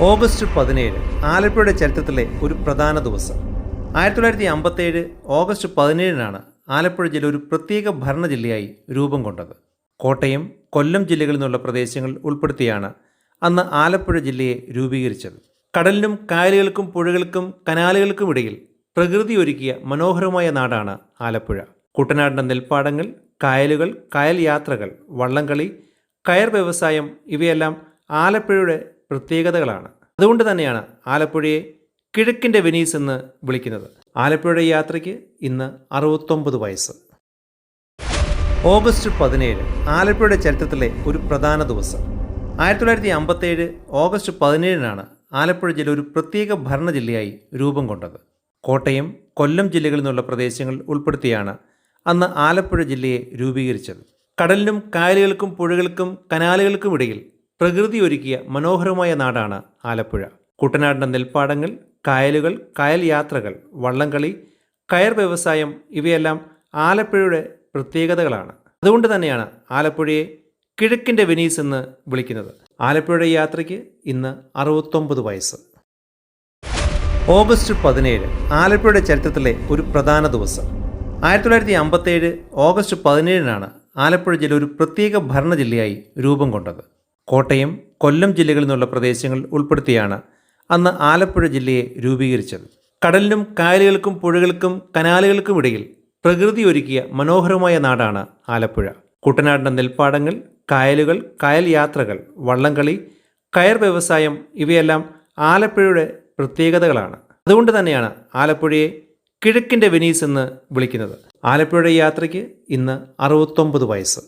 August 17 ആലപ്പുഴയുടെ ചരിത്രത്തിലെ ഒരു പ്രധാന ദിവസം. 1957 ഓഗസ്റ്റ് 17-നാണ് ആലപ്പുഴ ജില്ല ഒരു പ്രത്യേക ഭരണ ജില്ലയായി രൂപം കൊണ്ടത്. കോട്ടയം, കൊല്ലം ജില്ലകളിൽ നിന്നുള്ള പ്രദേശങ്ങൾ ഉൾപ്പെടുത്തിയാണ് അന്ന് ആലപ്പുഴ ജില്ലയെ രൂപീകരിച്ചത്. കടലിനും കായലുകൾക്കും പുഴകൾക്കും കനാലുകൾക്കും ഇടയിൽ പ്രകൃതി ഒരുക്കിയ മനോഹരമായ നാടാണ് ആലപ്പുഴ. കുട്ടനാടിൻ്റെ നെൽപ്പാടങ്ങൾ, കായലുകൾ, കായൽ യാത്രകൾ, വള്ളംകളി, കയർ വ്യവസായം ഇവയെല്ലാം ആലപ്പുഴയുടെ പ്രത്യേകതകളാണ്. അതുകൊണ്ട് തന്നെയാണ് ആലപ്പുഴയെ കിഴക്കിൻ്റെ വെനീസ് എന്ന് വിളിക്കുന്നത്. ആലപ്പുഴയുടെ യാത്രയ്ക്ക് ഇന്ന് 69 വയസ്സ്. ഓഗസ്റ്റ് 17 ആലപ്പുഴയുടെ ചരിത്രത്തിലെ ഒരു പ്രധാന ദിവസം. 1957 ഓഗസ്റ്റ് 17-നാണ് ആലപ്പുഴ ജില്ല ഒരു പ്രത്യേക ഭരണ ജില്ലയായി രൂപം കൊണ്ടത്. കോട്ടയം, കൊല്ലം ജില്ലകളിൽ നിന്നുള്ള പ്രദേശങ്ങൾ ഉൾപ്പെടുത്തിയാണ് അന്ന് ആലപ്പുഴ ജില്ലയെ രൂപീകരിച്ചത്. കടലിനും കായലുകൾക്കും പുഴകൾക്കും കനാലുകൾക്കും ഇടയിൽ പ്രകൃതി ഒരുക്കിയ മനോഹരമായ നാടാണ് ആലപ്പുഴ. കുട്ടനാടിൻ്റെ നെൽപ്പാടങ്ങൾ, കായലുകൾ, കായൽ യാത്രകൾ, വള്ളംകളി, കയർ വ്യവസായം ഇവയെല്ലാം ആലപ്പുഴയുടെ പ്രത്യേകതകളാണ്. അതുകൊണ്ട് തന്നെയാണ് ആലപ്പുഴയെ കിഴക്കിൻ്റെ വെനീസ് എന്ന് വിളിക്കുന്നത്. ആലപ്പുഴയുടെ യാത്രയ്ക്ക് ഇന്ന് 69 വയസ്സ്. ഓഗസ്റ്റ് 17 ആലപ്പുഴയുടെ ചരിത്രത്തിലെ ഒരു പ്രധാന ദിവസം. 1957 ഓഗസ്റ്റ് 17-നാണ് ആലപ്പുഴ ജില്ല ഒരു പ്രത്യേക ഭരണ ജില്ലയായി രൂപം കൊണ്ടത്. കോട്ടയം, കൊല്ലം ജില്ലകളിൽ നിന്നുള്ള പ്രദേശങ്ങൾ ഉൾപ്പെടുത്തിയാണ് അന്ന് ആലപ്പുഴ ജില്ലയെ രൂപീകരിച്ചത്. കടലിനും കായലുകൾക്കും പുഴകൾക്കും കനാലുകൾക്കും ഇടയിൽ പ്രകൃതി ഒരുക്കിയ മനോഹരമായ നാടാണ് ആലപ്പുഴ. കുട്ടനാടിൻ്റെ നെൽപ്പാടങ്ങൾ, കായലുകൾ, കായൽ യാത്രകൾ, വള്ളംകളി, കയർ വ്യവസായം ഇവയെല്ലാം ആലപ്പുഴയുടെ പ്രത്യേകതകളാണ്. അതുകൊണ്ട് തന്നെയാണ് ആലപ്പുഴയെ കിഴക്കിൻ്റെ വെനീസ് എന്ന് വിളിക്കുന്നത്. ആലപ്പുഴയുടെ യാത്രയ്ക്ക് ഇന്ന് 69 വയസ്സ്.